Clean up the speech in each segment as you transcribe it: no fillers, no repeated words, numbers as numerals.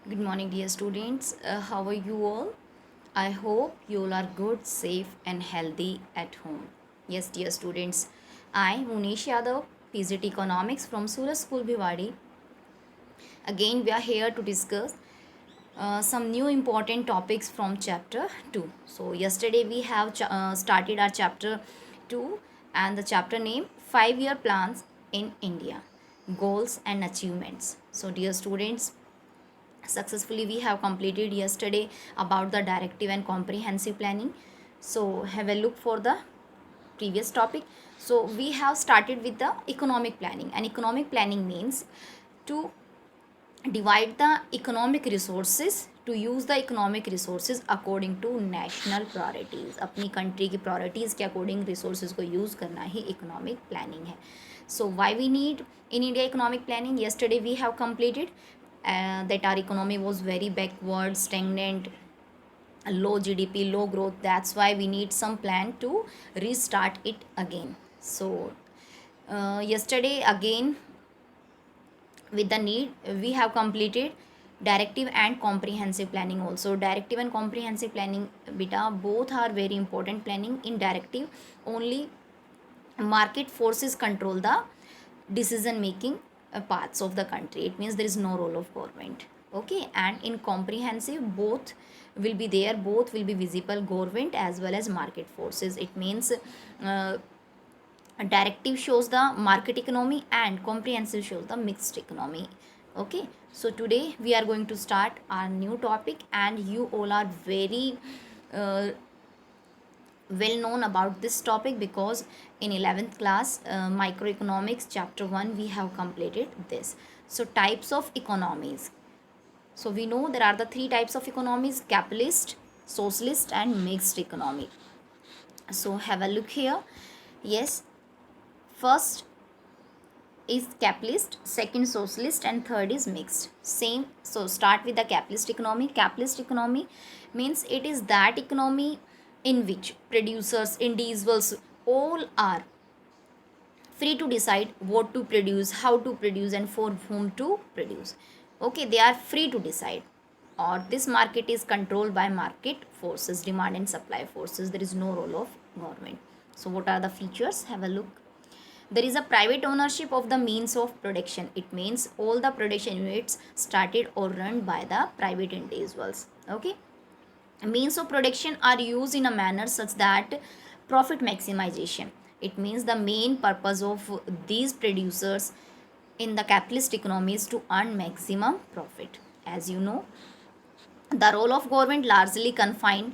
Good morning, dear students. How are you all? I hope you all are good, safe, and healthy at home. Yes, dear students, I, Munish Yadav, PGT Economics from Suraj School Bhiwadi. Again, we are here to discuss some new important topics from chapter 2. So, yesterday we have started our chapter 2 and the chapter name 5-year plans in India, goals and achievements. So, dear students, successfully we have completed yesterday about the directive and comprehensive planning. So have a look for the previous topic. So we have started with the economic planning, and economic planning means to divide the economic resources, to use the economic resources according to national priorities. अपनी country की priorities के according resources को use करना ही economic planning है. So why we need in India economic planning? Yesterday we have completed that our economy was very backward, stagnant, low GDP, low growth. That's why we need some plan to restart it again. So yesterday again with the need we have completed directive and comprehensive planning also. Directive and comprehensive planning, beta, both are very important. Planning in directive only market forces control the decision making parts of the country. It means there is no role of government. Okay, and in comprehensive both will be there, both will be visible, government as well as market forces. It means uh, directive shows the market economy and comprehensive shows the mixed economy. Okay, so today we are going to start our new topic, and you all are very uh, well known about this topic because in 11th class microeconomics chapter 1 we have completed this. So types of economies. So we know there are the three types of economies: capitalist, socialist, and mixed economy. So have a look here. Yes, first is capitalist, second socialist, and third is mixed. Same. So start with the capitalist economy. Capitalist economy means it is that economy in which producers, individuals, all are free to decide what to produce, how to produce, and for whom to produce. Okay, they are free to decide. Or this market is controlled by market forces, demand and supply forces. There is no role of government. So what are the features? Have a look. There is a private ownership of the means of production. It means all the production units started or run by the private individuals. Okay, means of production are used in a manner such that profit maximization. It means the main purpose of these producers in the capitalist economy is to earn maximum profit. As you know, the role of government largely confined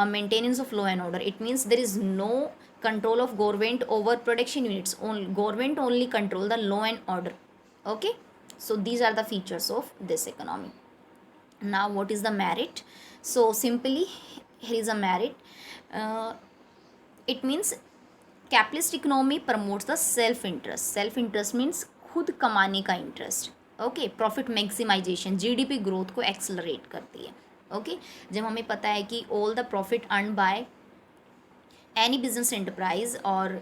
maintenance of law and order. It means there is no control of government over production units. Government only control the law and order. Okay, so these are the features of this economy. Now what is the merit? So simply here is a merit. uh, it means capitalist economy promotes the self interest. Self interest means खुद कमाने का interest. Okay, profit maximization GDP growth को accelerate करती है. Okay, जब हमें पता है कि all the profit earn by any business enterprise और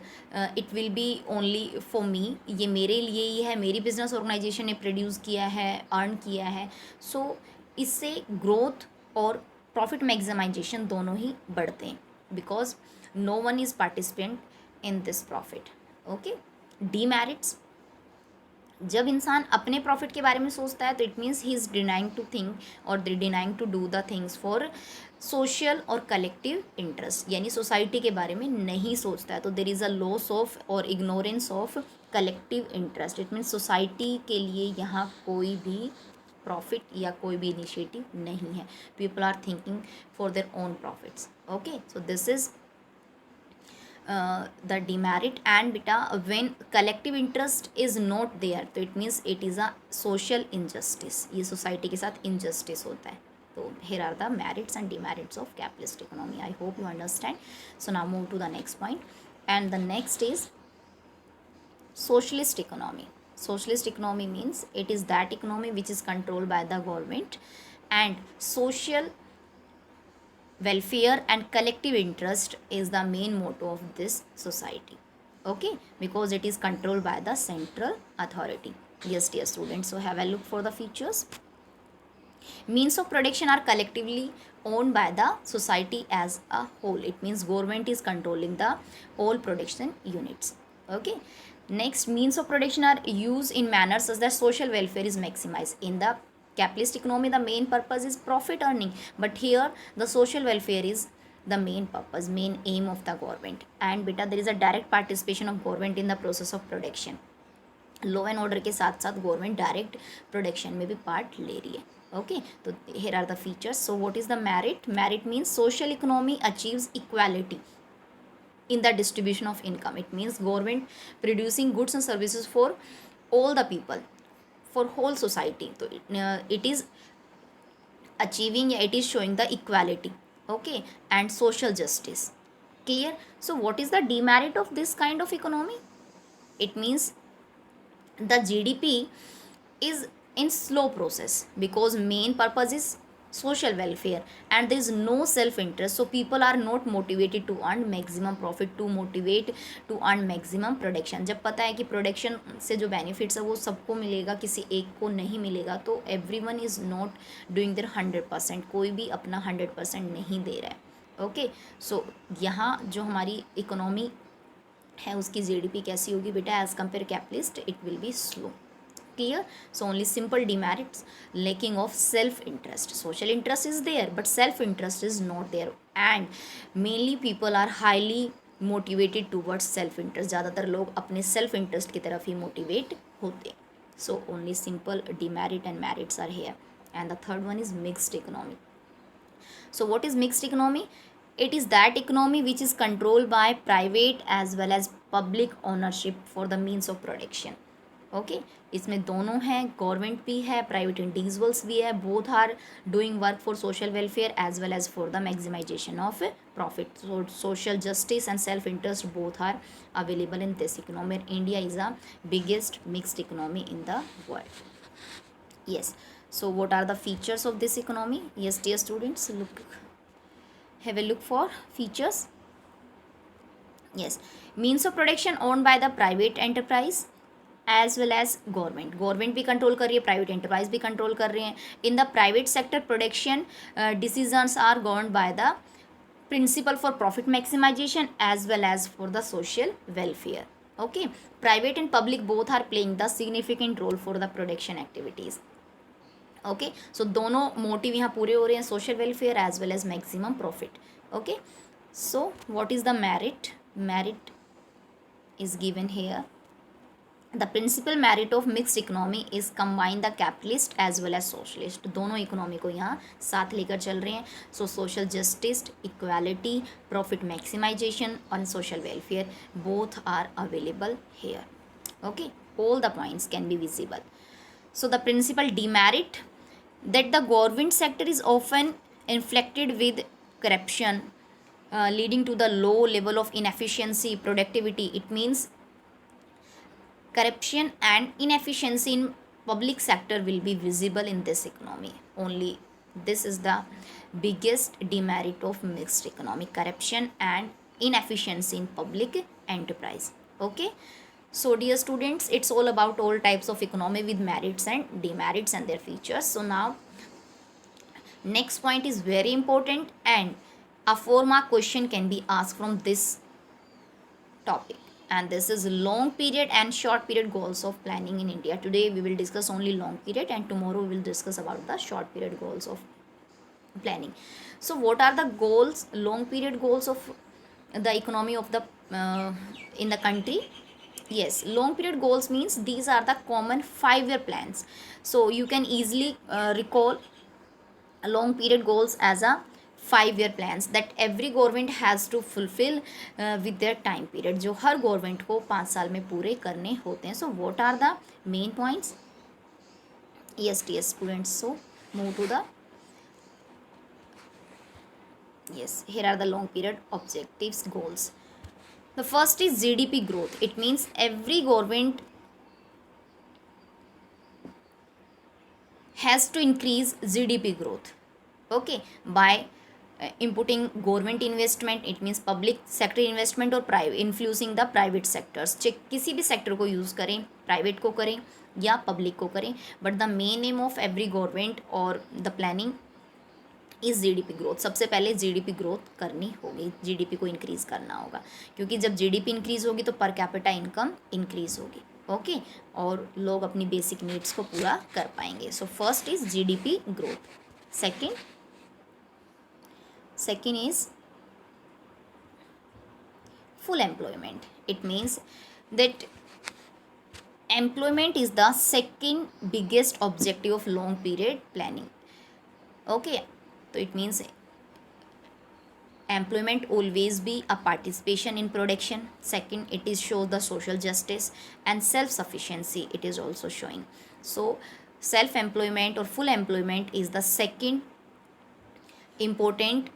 it will be only for me, ये मेरे लिए ही है, मेरी बिजनेस ऑर्गेनाइजेशन ने प्रोड्यूस किया है, अर्न किया है. सो इससे ग्रोथ और प्रॉफिट मैक्सिमाइजेशन दोनों ही बढ़ते हैं because no one is participant in this profit. Okay, demerits. जब इंसान अपने प्रॉफिट के बारे में सोचता है तो it means he is denying to think और denying to do the things for social और कलेक्टिव इंटरेस्ट, यानी सोसाइटी के बारे में नहीं सोचता है. तो there is a loss of और ignorance of collective interest. It means society के लिए यहाँ कोई भी प्रॉफिट या कोई भी इनिशिएटिव नहीं है. People are thinking for their own profits. Okay, so this is the demerit. And beta, when collective interest is not there तो it means it is a social injustice. ये society के साथ injustice होता है. So here are the merits and demerits of capitalist economy. I hope you understand. So now move to the next point, and the next is socialist economy. Socialist economy means it is that economy which is controlled by the government, and social welfare and collective interest is the main motto of this society. Okay, because it is controlled by the central authority. Yes, dear students, so have a look for the features. Means of production are collectively owned by the society as a whole. It means government is controlling the all production units. Okay. Next, means of production are used in manners such that social welfare is maximized. In the capitalist economy, the main purpose is profit earning, but here the social welfare is the main purpose, main aim of the government. And beta, there is a direct participation of government in the process of production. Law and order के साथ साथ government direct production में भी part ले रही है. Okay, तो here are the features. So what is the merit? Merit means social economy achieves equality in the distribution of income. It means government producing goods and services for all the people, for whole society. So it is achieving, it is showing the equality, okay, and social justice. Clear? So what is the demerit of this kind of economy? It means the GDP is in slow process because main purpose is social welfare and there is no self interest, so people are not motivated to earn maximum profit, to motivate to earn maximum production. जब पता है कि production से जो benefits है वो सबको मिलेगा, किसी एक को नहीं मिलेगा, तो everyone is not doing their 100%, कोई भी अपना 100% नहीं दे रहा है. ओके, सो यहाँ जो हमारी इकोनॉमी है उसकी जीडीपी कैसी होगी बेटा? As compare capitalist it will be slow. Clear? So only simple demerits: lacking of self interest. Social interest is there but self interest is not there, and mainly people are highly motivated towards self interest. ज़्यादातर लोग अपने self interest की तरफ ही motivate होते हैं. So only simple demerit and merits are here. And the third one is mixed economy. So what is mixed economy? It is that economy which is controlled by private as well as public ownership for the means of production. Okay, इसमें दोनों हैं, government भी है, private individuals भी है. Both are doing work for social welfare as well as for the maximisation of profit. Social justice and self interest both are available in this economy. India is a biggest mixed economy in the world. yes, so what are the features of this economy? Yes dear students, have a look for features. Yes, means of production owned by the private enterprise as well as government. Government भी control कर रही है, private enterprise भी control कर रहे हैं. In the private sector production decisions are governed by the principle for profit maximization as well as for the social welfare. Okay, private and public both are playing the significant role for the production activities. Okay, so दोनों motive यहाँ पूरे हो रहे हैं, social welfare as well as maximum profit. Okay, so what is the merit? Merit is given here. The principal merit of mixed economy is combine the capitalist as well as socialist. दोनों economy को यहाँ साथ लेकर चल रहे हैं. So social justice, equality, profit maximization और social welfare both are available here. Okay, all the points can be visible. So the principal demerit that the government sector is often inflected with corruption, leading to the low level of inefficiency, productivity. It means corruption and inefficiency in public sector will be visible in this economy. Only this is the biggest demerit of mixed economy: corruption and inefficiency in public enterprise. Okay, so dear students, it's all about all types of economy with merits and demerits and their features. So now next point is very important, and a 4-mark question can be asked from this topic, and this is long period and short period goals of planning in India. Today we will discuss only long period and tomorrow we will discuss about the short period goals of planning. So what are the goals, long period goals of the economy of the in the country? Yes, long period goals means these are the common 5-year plans. So you can easily recall long period goals as a 5-year plans that every government has to fulfill with their time period, जो हर government को 5 साल में पूरे करने होते हैं. So what are the main points? Yes dear students, so move to the, yes, here are the long period objectives goals. The first is GDP growth. It means every government has to increase GDP growth, okay, by inputting government investment, it means public sector investment, और private influencing the private sectors. किसी भी sector को use करें, private को करें या public को करें, but the main aim of every government और the planning is GDP growth. सबसे पहले जीडीपी ग्रोथ करनी होगी, जीडीपी को इंक्रीज़ करना होगा, क्योंकि जब जीडीपी इंक्रीज़ होगी तो पर कैपिटा इनकम इंक्रीज़ होगी. ओके, और लोग अपनी बेसिक नीड्स को पूरा कर पाएंगे. So first is GDP growth. Second is full employment. It means that employment is the second biggest objective of long period planning. Okay, so it means employment always be a participation in production. Second, it is show the social justice and self sufficiency, it is also showing. So self employment or full employment is the second important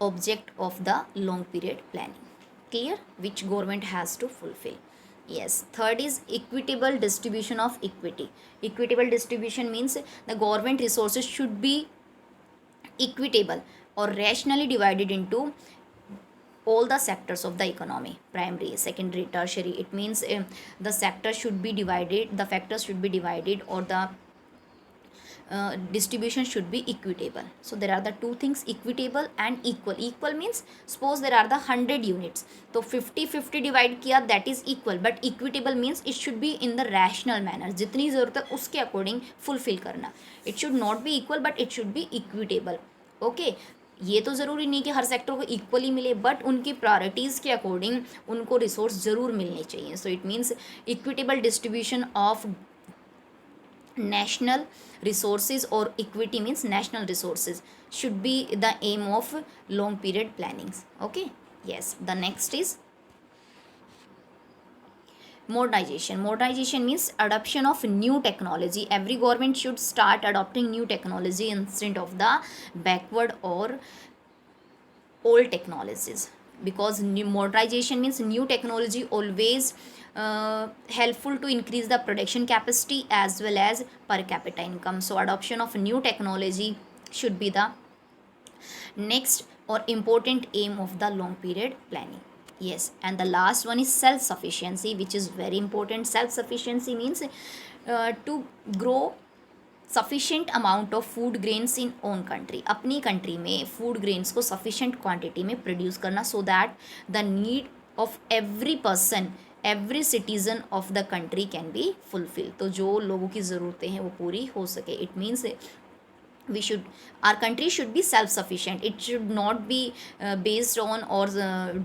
object of the long period planning. Clear? Which government has to fulfill. Yes. Third is equitable distribution of equity. Equitable distribution means the government resources should be equitable or rationally divided into all the sectors of the economy, primary, secondary, tertiary. It means the sector should be divided, the factors should be divided, or the distribution should be equitable. So there are the two things, equitable and equal. Equal means suppose there are the 100 units, तो 50-50 divide किया, that is equal. But equitable means it should be in the rational manner, जितनी ज़रूरत है उसके according fulfil करना. It should not be equal but it should be equitable. Okay, ये तो ज़रूरी नहीं कि हर सेक्टर को इक्वली मिले, बट उनकी प्रायोरिटीज़ के अकॉर्डिंग उनको रिसोर्स ज़रूर मिलने चाहिए. So it means equitable distribution of national resources, or equity means national resources, should be the aim of long period plannings. Okay, yes. The next is modernization. Modernization means adoption of new technology. Every government should start adopting new technology instead of the backward or old technologies, because modernization means new technology always helpful to increase the production capacity as well as per capita income. So adoption of new technology should be the next or important aim of the long period planning. Yes, and the last one is self sufficiency, which is very important. Self sufficiency means to grow sufficient amount of food grains in own country. अपनी country में food grains को sufficient quantity में produce करना, so that the need of every person, every citizen of the country can be fulfil. तो जो लोगों की ज़रूरतें हैं वो पूरी हो सके. It means we should, our country should be self sufficient. It should not be based on or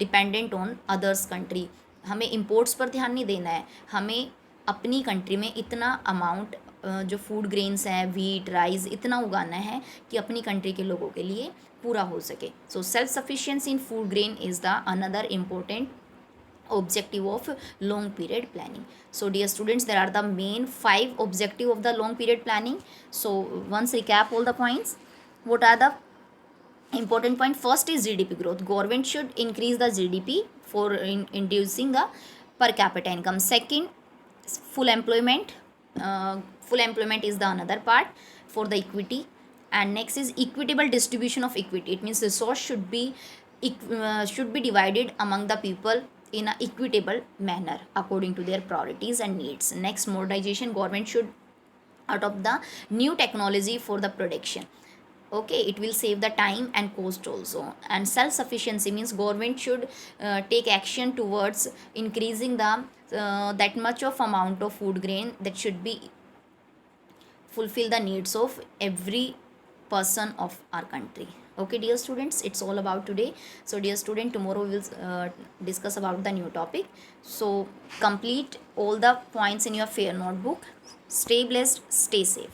dependent on others country. हमें imports पर ध्यान नहीं देना है, हमें अपनी कंट्री में इतना अमाउंट जो फूड ग्रेन्स हैं, वीट, राइस, इतना उगाना है कि अपनी कंट्री के लोगों के लिए पूरा हो सके. So self sufficiency in food grain is the another important objective of long period planning. So dear students, there are the main 5 objective of the long period planning. So once recap all the points. What are the important point? First is GDP growth. Government should increase the GDP for inducing the per capita income. Second, full employment. Full employment is the another part for the equity. And next is equitable distribution of equity. It means resource should be divided among the people in an equitable manner according to their priorities and needs. Next, modernization. Government should adopt the new technology for the production. Okay, it will save the time and cost also. And self sufficiency means government should take action towards increasing the that much of amount of food grain that should be fulfill the needs of every person of our country. Okay dear students, it's all about today. So dear student, tomorrow we will discuss about the new topic. So complete all the points in your fair notebook. Stay blessed, stay safe.